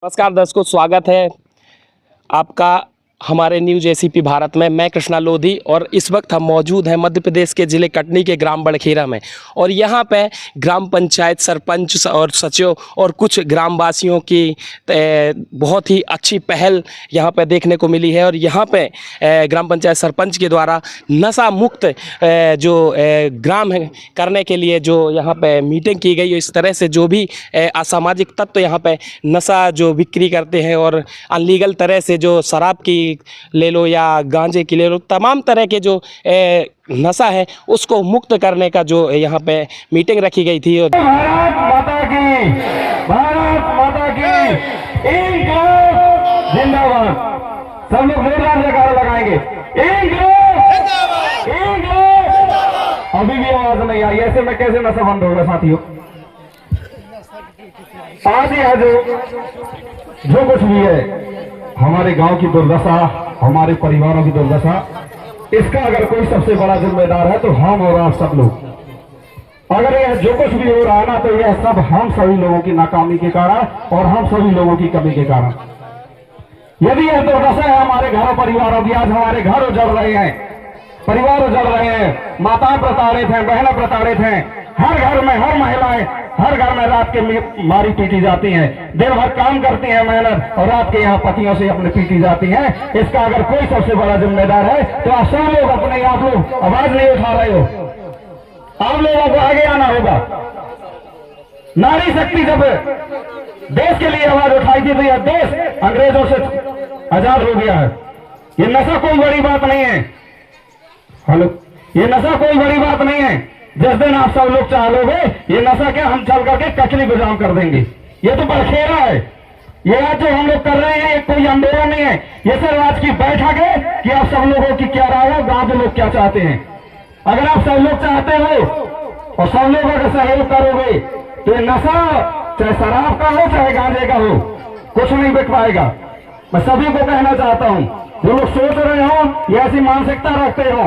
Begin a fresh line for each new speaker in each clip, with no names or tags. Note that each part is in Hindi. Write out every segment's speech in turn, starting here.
नमस्कार दर्शकों, स्वागत है आपका हमारे न्यूज एसीपी भारत में। मैं कृष्णा लोधी और इस वक्त हम मौजूद हैं मध्य प्रदेश के ज़िले कटनी के ग्राम बड़खेरा में। और यहाँ पे ग्राम पंचायत सरपंच और सचिव और कुछ ग्रामवासियों की बहुत ही अच्छी पहल यहाँ पे देखने को मिली है। और यहाँ पे ग्राम पंचायत सरपंच के द्वारा नशा मुक्त जो ग्राम है करने के लिए जो यहाँ पे मीटिंग की गई। इस तरह से जो भी असामाजिक तत्व यहाँ पे नशा जो बिक्री करते हैं और अनलीगल तरह से जो शराब की ले लो या गांजे की ले लो, तमाम तरह के जो नशा है उसको मुक्त करने का जो यहाँ पे मीटिंग रखी गई थी।
भारत माता की, भारत माता की जिंदाबाद। सब लोग जोरदार जयकारा लगाएंगे। अभी भी आवाज नहीं आई, ऐसे में कैसे नशा बंद होगा साथियों। आज ही जो कुछ भी है हमारे गांव की दुर्दशा, हमारे परिवारों की दुर्दशा, इसका अगर कोई सबसे बड़ा जिम्मेदार है तो हम और आप सब लोग। अगर यह जो कुछ भी हो रहा है ना, तो यह सब हम सभी लोगों की नाकामी के कारण और हम सभी लोगों की कमी के कारण। यदि यह दुर्दशा है हमारे घरों परिवारों की, आज हमारे घर उजड़ रहे हैं, परिवार उजड़ रहे हैं, माताएं प्रताड़ित हैं, बहनें प्रताड़ित हैं। हर घर में, हर महिलाएं हर घर में रात के मारी पीटी जाती हैं, दिन भर काम करती हैं मेहनत और रात के यहाँ पतियों से अपने पीटी जाती हैं। इसका अगर कोई सबसे बड़ा जिम्मेदार है तो आप सब लोग अपने, आप लोग आवाज नहीं उठा रहे हो। आप लोगों को आगे आना होगा। नारी शक्ति जब देश के लिए आवाज उठाई थी तो यह देश अंग्रेजों से आजाद हो गया है। ये नशा कोई बड़ी बात नहीं है। हेलो, ये नशा कोई बड़ी बात नहीं है। जिस दिन आप सब लोग चाह लोगे ये नशा क्या, हम चल करके कचरी को जाम कर देंगे। ये तो बड़खेरा है। ये आज जो हम लोग कर रहे हैं ये कोई आंदोलन नहीं है, ये सिर्फ आज की बैठक है कि आप सब लोगों की क्या राय है, गांव के लोग क्या चाहते हैं। अगर आप सब लोग चाहते हो और सब लोग अगर सहयोग करोगे तो ये नशा चाहे शराब का हो चाहे गांजे का हो, कुछ नहीं बिक पाएगा। मैं सभी को कहना चाहता हूं, जो लोग सोच रहे हो ये ऐसी मानसिकता रखते हो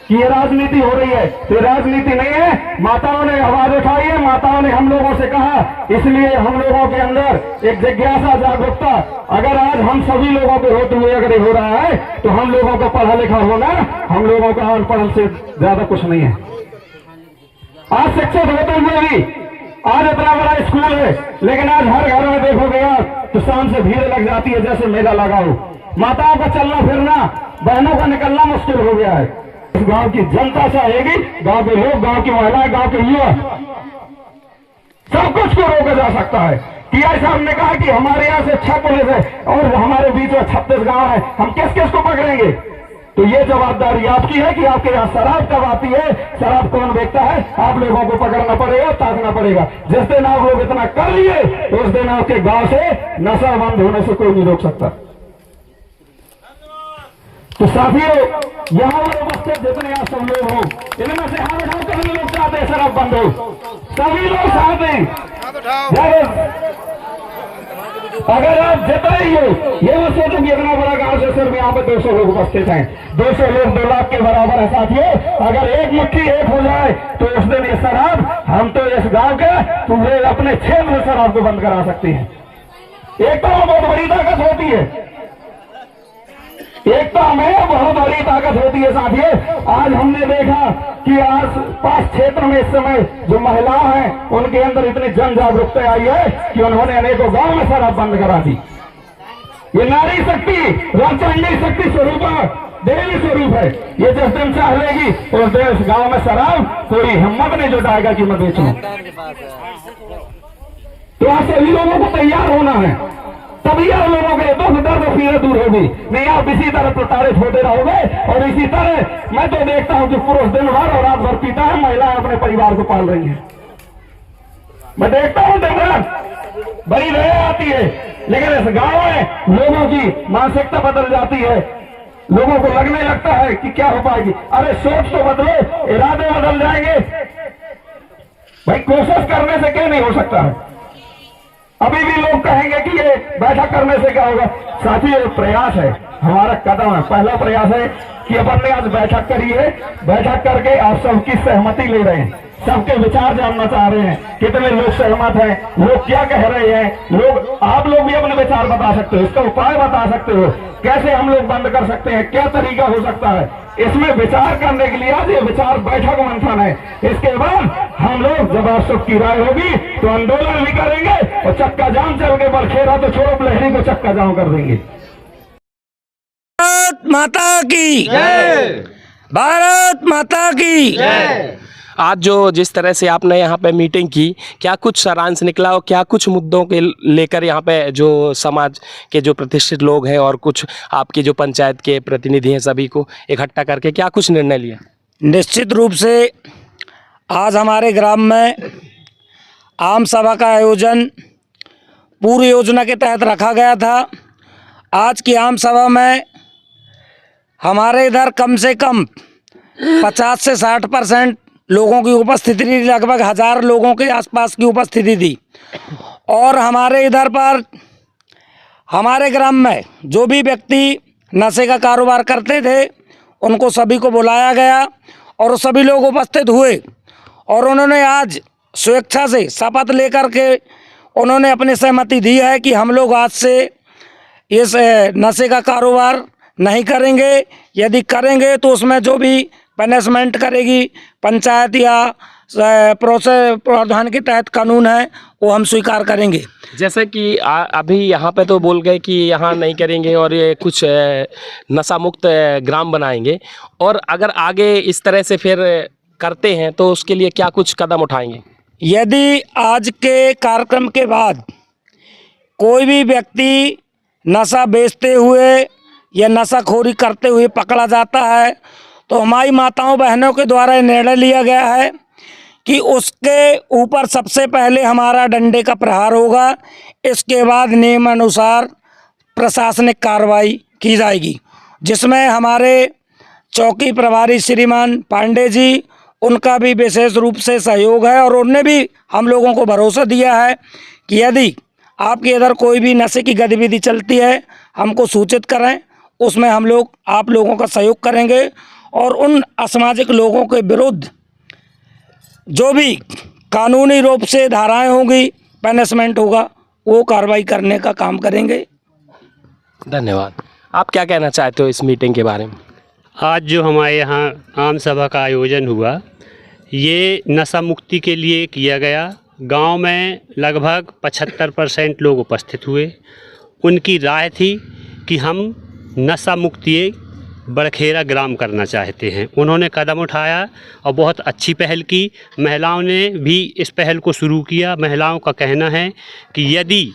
कि ये राजनीति हो रही है, तो ये राजनीति नहीं है। माताओं ने आवाज उठाई है, माताओं ने हम लोगों से कहा, इसलिए हम लोगों के अंदर एक जिज्ञासा, जागरूकता, अगर आज हम सभी लोगों के होते हुए अगर ये हो रहा है तो हम लोगों का पढ़ा लिखा होना, हम लोगों का अनपढ़ से ज्यादा कुछ नहीं है। आज शिक्षित होते हुए भी आज इतना बड़ा स्कूल है, लेकिन आज हर घर में देखोगे आप तो शाम से भीड़ लग जाती है जैसे मेला लगा हो। माताओं का चलना फिरना, बहनों का निकलना मुश्किल हो गया है। गांव की जनता चाहेगी, गांव के लोग, गांव की महिलाएं, गांव के युवा, सब कुछ को रोका जा सकता है। टीआई साहब ने कहा कि हमारे यहाँ से 6 पुलिस है और हमारे बीच में 36 गांव है, हम किस किस को पकड़ेंगे। तो ये जवाबदारी आपकी है कि आपके यहाँ शराब कब आती है, शराब कौन बेचता है, आप लोगों को पकड़ना पड़ेगा, ताकना पड़ेगा। जिस दिन आप लोग इतना कर लिए तो उस दिन आपके गांव से नशा बंद होने से कोई नहीं रोक सकता। तो साथियों, यहाँ उपस्थित जितने आप सब लोग हो, इनमें से हाथ उठाओ, सभी लोग चाहते हैं शराब बंद हो, सभी लोग चाहते हैं। अगर आप जितने ही हो, ये मत सोचो कि इतना बड़ा गांव से सिर्फ यहाँ पे 200 लोग उपस्थित हैं। 200 लोग 2 लाख के बराबर है साथियों। अगर एक मुट्ठी एक हो जाए तो उस दिन ये शराब, हम तो इस गांव के पूरे अपने क्षेत्र में शराब को बंद करा सकते हैं। एकता में बहुत बड़ी ताकत होती है, एकता में बहुत बड़ी ताकत होती है साथियों। आज हमने देखा कि आस पास क्षेत्र में इस समय जो महिलाएं हैं उनके अंदर इतनी जन जागरूकता आई है कि उन्होंने अनेकों गांव में शराब बंद करा दी। ये नारी शक्ति, राजचंडी शक्ति स्वरूप, देवी स्वरूप है। ये जिस दिन चाह लेगी उस दिन इस गांव में शराब कोई हिम्मत नहीं जुटाएगा कि मैं बेचूं। तो आज सभी लोगों को तैयार होना है, तभी आप लोगों के दुख दर्द पीड़ा दूर होगी। नहीं आप इसी तरह प्रताड़ित होते रहोगे। और इसी तरह मैं तो देखता हूं कि पुरुष दिन भर और रात भर पीता है, महिलाएं अपने परिवार को पाल रही हैं। मैं देखता हूं दिन रात बड़ी दया आती है, लेकिन इस गांव में लोगों की मानसिकता बदल जाती है। लोगों को लगने लगता है कि क्या हो पाएगी। अरे सोच तो बदलो, इरादे बदल जाएंगे भाई। कोशिश करने से क्या नहीं हो सकता है। अभी भी लोग कहेंगे कि ये बैठक करने से क्या होगा। साथियों, प्रयास है। हमारा कदम है। पहला प्रयास है कि अपन ने आज बैठक करी है, बैठक करके आप सबकी सहमति ले रहे हैं, सबके विचार जानना चाह रहे हैं, कितने लोग सहमत हैं, लोग क्या कह रहे हैं, लोग आप लोग भी अपने विचार बता सकते हो, इसका उपाय बता सकते हो, कैसे हम लोग बंद कर सकते हैं, क्या तरीका हो सकता है। इसमें विचार करने के लिए आज ये विचार बैठक मंथन है। इसके बाद हम लोग जब आप सबकी राय होगी तो आंदोलन भी करेंगे और चक्का जाम चल के बलखेड़ा तो छोड़ो लहरी को चक्का जाम कर देंगे।
भारत माता की जय, भारत माता की जय।
आज जो जिस तरह से आपने यहाँ पे मीटिंग की, क्या कुछ सारांश निकला और क्या कुछ मुद्दों के लेकर यहाँ पे जो समाज के जो प्रतिष्ठित लोग हैं और कुछ आपकी जो पंचायत के प्रतिनिधि हैं सभी को इकट्ठा करके क्या कुछ निर्णय लिया?
निश्चित रूप से आज हमारे ग्राम में आम सभा का आयोजन पूर्व योजना के तहत रखा गया था। आज की आम सभा में हमारे इधर कम से कम 50 से 60% लोगों की उपस्थिति थी, लगभग 1000 लोगों के आसपास की उपस्थिति थी। और हमारे इधर पर हमारे ग्राम में जो भी व्यक्ति नशे का कारोबार करते थे उनको सभी को बुलाया गया और सभी लोग उपस्थित हुए और उन्होंने आज स्वेच्छा से शपथ लेकर के उन्होंने अपनी सहमति दी है कि हम लोग आज से इस नशे का कारोबार नहीं करेंगे, यदि करेंगे तो उसमें जो भी पनिशमेंट करेगी पंचायत या प्रोसेस प्रावधान के तहत कानून है वो हम स्वीकार करेंगे।
जैसे कि अभी यहाँ पे तो बोल गए कि यहाँ नहीं करेंगे और ये कुछ नशा मुक्त ग्राम बनाएंगे, और अगर आगे इस तरह से फिर करते हैं तो उसके लिए क्या कुछ कदम उठाएंगे?
यदि आज के कार्यक्रम के बाद कोई भी व्यक्ति नशा बेचते हुए या नशाखोरी करते हुए पकड़ा जाता है तो हमारी माताओं बहनों के द्वारा ये निर्णय लिया गया है कि उसके ऊपर सबसे पहले हमारा डंडे का प्रहार होगा, इसके बाद नियमानुसार प्रशासनिक कार्रवाई की जाएगी, जिसमें हमारे चौकी प्रभारी श्रीमान पांडे जी उनका भी विशेष रूप से सहयोग है और उन्होंने भी हम लोगों को भरोसा दिया है कि यदि आपके इधर कोई भी नशे की गतिविधि चलती है हमको सूचित करें, उसमें हम लोग आप लोगों का सहयोग करेंगे और उन असामाजिक लोगों के विरुद्ध जो भी कानूनी रूप से धाराएं होंगी, पनिशमेंट होगा, वो कार्रवाई करने का काम करेंगे।
धन्यवाद। आप क्या कहना चाहते हो इस मीटिंग के बारे में?
आज जो हमारे यहाँ आम सभा का आयोजन हुआ ये नशा मुक्ति के लिए किया गया। गांव में लगभग 75% लोग उपस्थित हुए। उनकी राय थी कि हम नशा मुक्ति बड़खेरा ग्राम करना चाहते हैं। उन्होंने कदम उठाया और बहुत अच्छी पहल की। महिलाओं ने भी इस पहल को शुरू किया। महिलाओं का कहना है कि यदि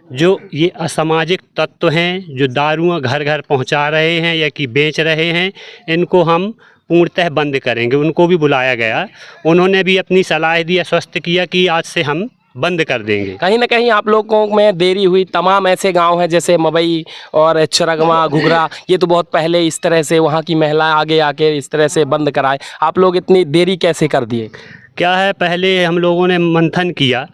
जो ये असामाजिक तत्व हैं जो दारुआं घर घर पहुंचा रहे हैं या कि बेच रहे हैं, इनको हम पूर्णतः बंद करेंगे। उनको भी बुलाया गया, उन्होंने भी अपनी सलाह दी, आश्वस्त किया कि आज से हम बंद कर देंगे।
कहीं ना कहीं आप लोगों में देरी हुई। तमाम ऐसे गांव हैं जैसे मवई और चरगवा, घुघरा, ये तो बहुत पहले इस तरह से वहाँ की महिलाएं आगे आके इस तरह से बंद कराए, आप लोग इतनी देरी कैसे कर दिए?
क्या है, पहले हम लोगों ने मंथन किया।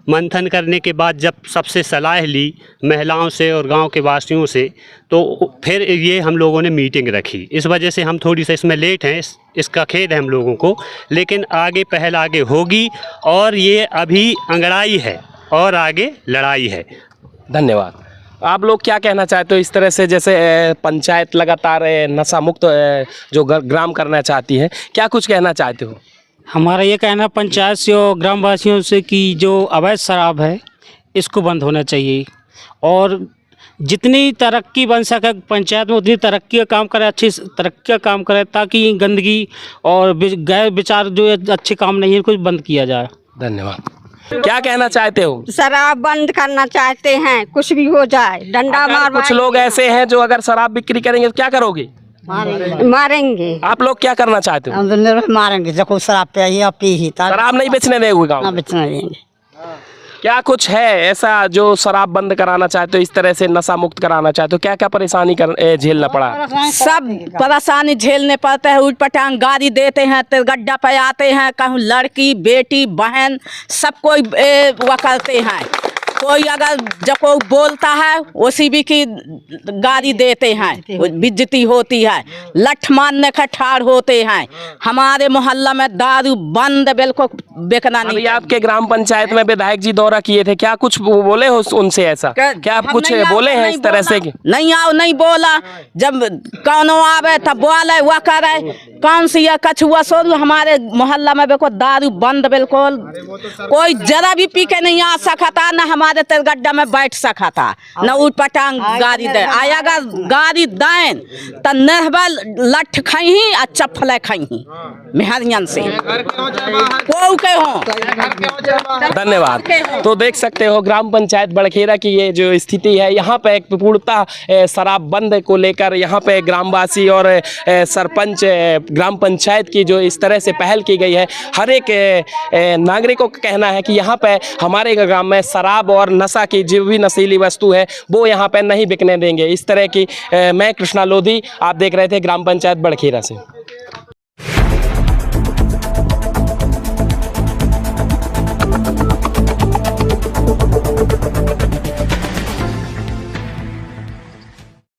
मंथन करने के बाद जब सबसे सलाह ली महिलाओं से और गांव के वासियों से, तो फिर ये हम लोगों ने मीटिंग रखी। इस वजह से हम थोड़ी सी इसमें लेट हैं, इसका खेद है हम लोगों को, लेकिन आगे पहल आगे होगी और ये अभी अंगड़ाई है और आगे लड़ाई है।
धन्यवाद। आप लोग क्या कहना चाहते हो इस तरह से, जैसे पंचायत लगातार नशा मुक्त जो ग्राम करना चाहती है, क्या कुछ कहना चाहते हो?
हमारा ये कहना पंचायत से और ग्रामवासियों से कि जो अवैध शराब है इसको बंद होना चाहिए और जितनी तरक्की बन सके पंचायत में उतनी तरक्की का काम करे, अच्छी तरक्की का काम करे, ताकि गंदगी और गैर विचार जो अच्छे काम नहीं है कुछ बंद किया जाए।
धन्यवाद। क्या कहना चाहते हो?
शराब बंद करना चाहते हैं, कुछ भी हो जाए, डंडा मार।
कुछ लोग ऐसे हैं जो अगर शराब बिक्री करेंगे तो क्या करोगे?
मारेंगे।
आप लोग क्या करना चाहते हो?
हम तो मारेंगे, जब शराब पे ही पी ही
शराब नहीं बेचने देंगे गाँव में?
बेचने देंगे।
क्या कुछ है ऐसा जो शराब बंद कराना चाहते हो, इस तरह से नशा मुक्त कराना चाहते हो? क्या क्या परेशानी झेलना पड़ा?
सब परेशानी झेलने पड़ते हैं। उठ पटांग गाड़ी देते हैं तो गड्ढा पे आते हैं, कहूँ लड़की बेटी बहन सब कोई वो करते हैं। कोई अगर जब कोई बोलता है उसी भी की गाली देते हैं, बेइज्जती होती है, लठ मारने का ठाड़ होते हैं। हमारे मोहल्ला में दारू बंद, बिल्कुल बेचना
अभी
नहीं।
आपके ग्राम पंचायत में विधायक जी दौरा किए थे, क्या कुछ बोले हो उनसे ऐसा? क्या आप
हम
कुछ
नहीं आओ,
बोले हैं
नहीं
इस तरह से?
बोला, नहीं आओ नहीं बोला। जब कौनो आवे तब बोले वह करे, कौन सी ये कछुआ सो हमारे मोहल्ला में बिल्कुल दारू बंद, बिल्कुल कोई जरा भी पी के नहीं आ सका था, न हमारे तेलगड्ढा में बैठ सका था, न उठ पटांग गाड़ी दे आया। अगर गाड़ी दें तो नहबल लठ खाई और चप्पल खाई मेहरियन से को के हो।
धन्यवाद। तो देख सकते हो ग्राम पंचायत बड़खेरा की ये जो स्थिति है, यहाँ पे एक पूर्णतः शराब बंद को लेकर यहाँ पे ग्रामवासी और सरपंच ग्राम पंचायत की जो इस तरह से पहल की गई है, हर एक नागरिकों का कहना है कि यहाँ पे हमारे ग्राम में शराब और नशा की जो भी नशीली वस्तु है वो यहाँ पे नहीं बिकने देंगे। इस तरह की मैं कृष्णा लोधी, आप देख रहे थे ग्राम पंचायत बड़खेरा से।